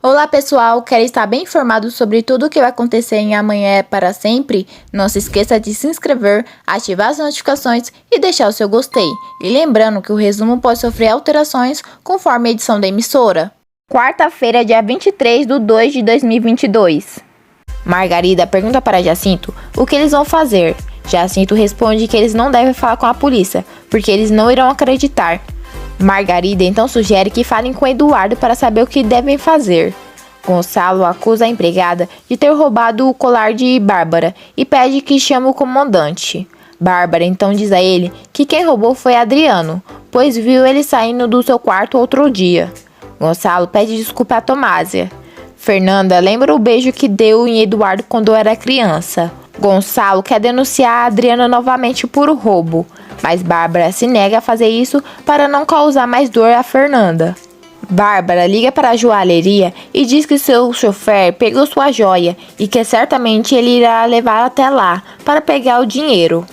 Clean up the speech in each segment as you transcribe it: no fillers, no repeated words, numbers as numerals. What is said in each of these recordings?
Olá pessoal, quer estar bem informado sobre tudo o que vai acontecer em Amanhã é para sempre? Não se esqueça de se inscrever, ativar as notificações e deixar o seu gostei. E lembrando que o resumo pode sofrer alterações conforme a edição da emissora. Quarta-feira, dia 23 de 2 de 2022. Margarida pergunta para Jacinto o que eles vão fazer. Jacinto responde que eles não devem falar com a polícia, porque eles não irão acreditar. Margarida então sugere que falem com Eduardo para saber o que devem fazer. Gonçalo acusa a empregada de ter roubado o colar de Bárbara e pede que chame o comandante. Bárbara então diz a ele que quem roubou foi Adriano, pois viu ele saindo do seu quarto outro dia. Gonçalo pede desculpa a Tomásia. Fernanda lembra o beijo que deu em Eduardo quando era criança. Gonçalo quer denunciar Adriano novamente por roubo, mas Bárbara se nega a fazer isso para não causar mais dor a Fernanda. Bárbara liga para a joalheria e diz que seu chofer pegou sua joia e que certamente ele irá levar até lá para pegar o dinheiro.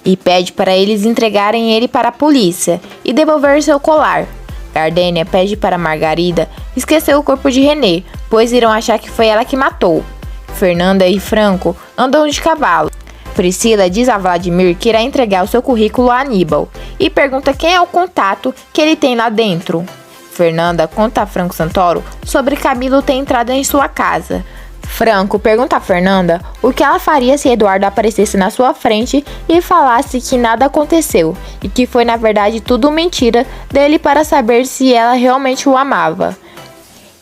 E pede para eles entregarem ele para a polícia e devolver seu colar. Gardênia pede para Margarida esquecer o corpo de René, pois irão achar que foi ela que matou. Fernanda e Franco andam de cavalo. Priscila diz a Vladimir que irá entregar o seu currículo a Aníbal e pergunta quem é o contato que ele tem lá dentro. Fernanda conta a Franco Santoro sobre Camilo ter entrado em sua casa. Franco pergunta a Fernanda o que ela faria se Eduardo aparecesse na sua frente e falasse que nada aconteceu e que foi na verdade tudo mentira dele para saber se ela realmente o amava.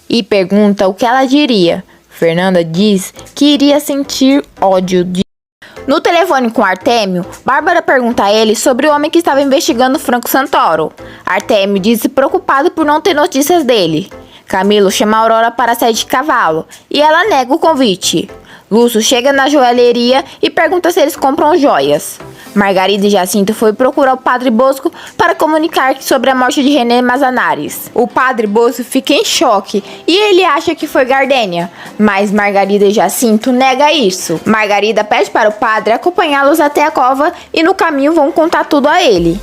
E pergunta o que ela diria. Fernanda diz que iria sentir ódio. No telefone com Artêmio, Bárbara pergunta a ele sobre o homem que estava investigando Franco Santoro. Artêmio diz-se preocupado por não ter notícias dele. Camilo chama Aurora para sair de cavalo e ela nega o convite. Lúcio chega na joalheria e pergunta se eles compram joias. Margarida e Jacinto foi procurar o Padre Bosco para comunicar sobre a morte de René Mazanares. O Padre Bosco fica em choque e ele acha que foi Gardênia, mas Margarida e Jacinto nega isso. Margarida pede para o padre acompanhá-los até a cova e no caminho vão contar tudo a ele.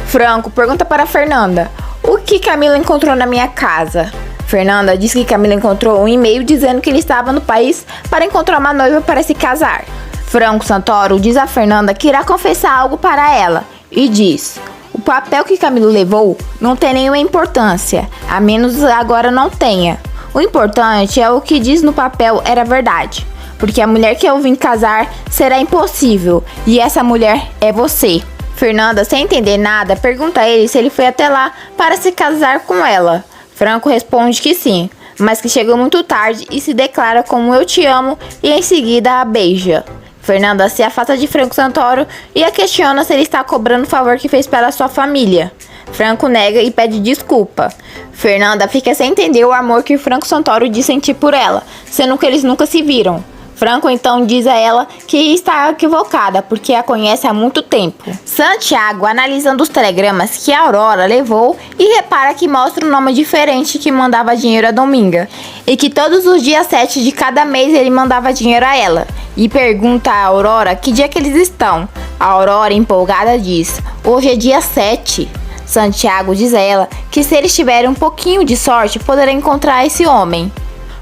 Franco pergunta para Fernanda o que Camilo encontrou na minha casa. Fernanda diz que Camilo encontrou um e-mail dizendo que ele estava no país para encontrar uma noiva para se casar. Franco Santoro diz a Fernanda que irá confessar algo para ela e diz: o papel que Camilo levou não tem nenhuma importância, a menos agora não tenha. O importante é o que diz no papel era verdade, porque a mulher que eu vim casar será impossível e essa mulher é você. Fernanda, sem entender nada, pergunta a ele se ele foi até lá para se casar com ela. Franco responde que sim, mas que chegou muito tarde e se declara como eu te amo e em seguida a beija. Fernanda se afasta de Franco Santoro e a questiona se ele está cobrando o favor que fez pela sua família. Franco nega e pede desculpa. Fernanda fica sem entender o amor que Franco Santoro diz sentir por ela, sendo que eles nunca se viram. Franco então diz a ela que está equivocada, porque a conhece há muito tempo. Santiago, analisando os telegramas que a Aurora levou, e repara que mostra um nome diferente que mandava dinheiro a Dominga, e que todos os dias 7 de cada mês ele mandava dinheiro a ela. E pergunta a Aurora que dia que eles estão. A Aurora, empolgada, diz: hoje é dia 7. Santiago diz a ela que se eles tiverem um pouquinho de sorte, poderá encontrar esse homem.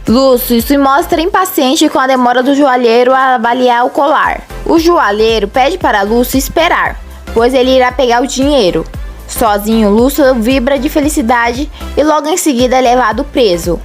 Lúcio se mostra impaciente com a demora do joalheiro a avaliar o colar. O joalheiro pede para Lúcio esperar, pois ele irá pegar o dinheiro. Sozinho, Lúcio vibra de felicidade e logo em seguida é levado preso.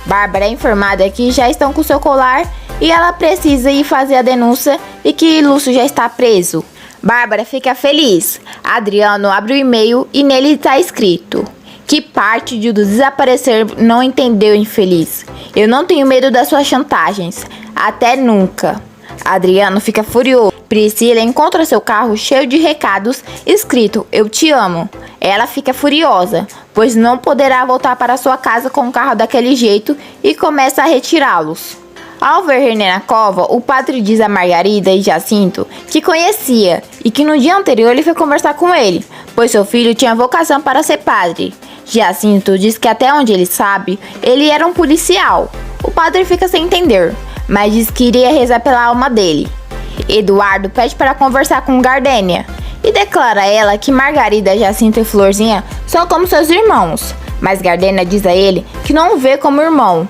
Bárbara é informada que já estão com seu colar e ela precisa ir fazer a denúncia e que Lúcio já está preso. Bárbara fica feliz. Adriano abre o e-mail e nele está escrito: que parte do desaparecer não entendeu, infeliz. Eu não tenho medo das suas chantagens. Até nunca. Adriano fica furioso. Priscila encontra seu carro cheio de recados escrito: eu te amo. Ela fica furiosa, pois não poderá voltar para sua casa com o carro daquele jeito e começa a retirá-los. Ao ver René na cova, o padre diz a Margarida e Jacinto que conhecia e que no dia anterior ele foi conversar com ele, pois seu filho tinha vocação para ser padre. Jacinto diz que até onde ele sabe, ele era um policial. O padre fica sem entender, mas diz que iria rezar pela alma dele. Eduardo pede para conversar com Gardênia e declara a ela que Margarida, Jacinto e Florzinha são como seus irmãos, mas Gardênia diz a ele que não o vê como irmão.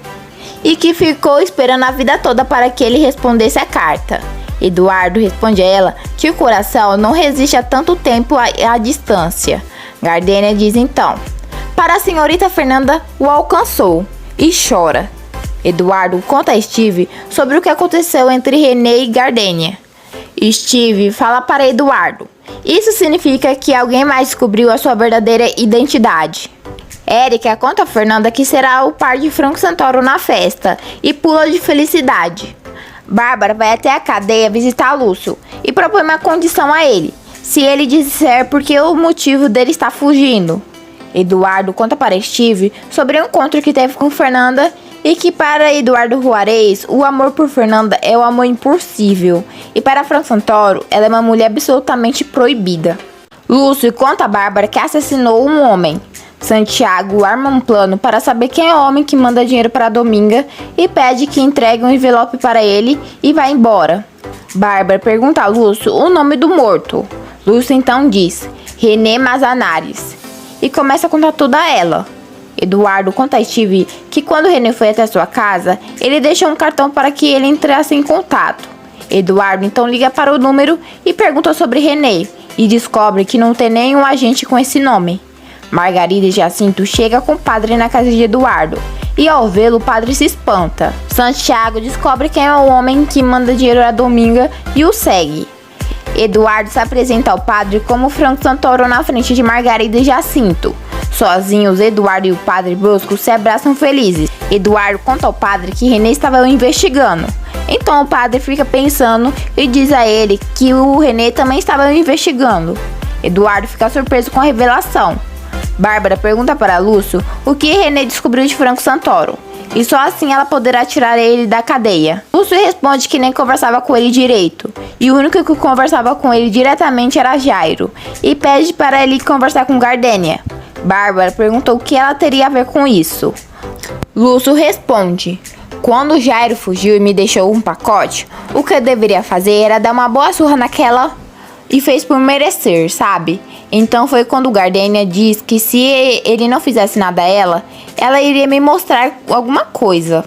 e que ficou esperando a vida toda para que ele respondesse a carta. Eduardo responde a ela que o coração não resiste a tanto tempo à distância. Gardênia diz então: para a senhorita Fernanda o alcançou, e chora. Eduardo conta a Steve sobre o que aconteceu entre René e Gardênia. Steve fala para Eduardo: isso significa que alguém mais descobriu a sua verdadeira identidade. Érica conta a Fernanda que será o par de Franco Santoro na festa e pula de felicidade. Bárbara vai até a cadeia visitar Lúcio e propõe uma condição a ele, se ele disser porque o motivo dele está fugindo. Eduardo conta para Steve sobre o encontro que teve com Fernanda e que para Eduardo Juarez, o amor por Fernanda é o amor impossível e para Franco Santoro, ela é uma mulher absolutamente proibida. Lúcio conta a Bárbara que assassinou um homem. Santiago arma um plano para saber quem é o homem que manda dinheiro para Dominga e pede que entregue um envelope para ele e vai embora. Bárbara pergunta a Lúcio o nome do morto. Lúcio então diz: René Mazanares, e começa a contar tudo a ela. Eduardo conta a Steve que quando René foi até sua casa, ele deixou um cartão para que ele entrasse em contato. Eduardo então liga para o número e pergunta sobre René e descobre que não tem nenhum agente com esse nome. Margarida e Jacinto chegam com o padre na casa de Eduardo e ao vê-lo o padre se espanta. Santiago descobre quem é o homem que manda dinheiro a Dominga e o segue. Eduardo se apresenta ao padre como Franco Santoro na frente de Margarida e Jacinto. Sozinhos, Eduardo e o padre Bosco se abraçam felizes. Eduardo conta ao padre que René estava investigando. Então o padre fica pensando e diz a ele que o René também estava investigando. Eduardo fica surpreso com a revelação. Bárbara pergunta para Lúcio o que René descobriu de Franco Santoro, e só assim ela poderá tirar ele da cadeia. Lúcio responde que nem conversava com ele direito, e o único que conversava com ele diretamente era Jairo, e pede para ele conversar com Gardênia. Bárbara perguntou o que ela teria a ver com isso. Lúcio responde: quando Jairo fugiu e me deixou um pacote, o que eu deveria fazer era dar uma boa surra naquela, e fez por merecer, sabe? Então foi quando Gardênia diz que se ele não fizesse nada a ela, ela iria me mostrar alguma coisa.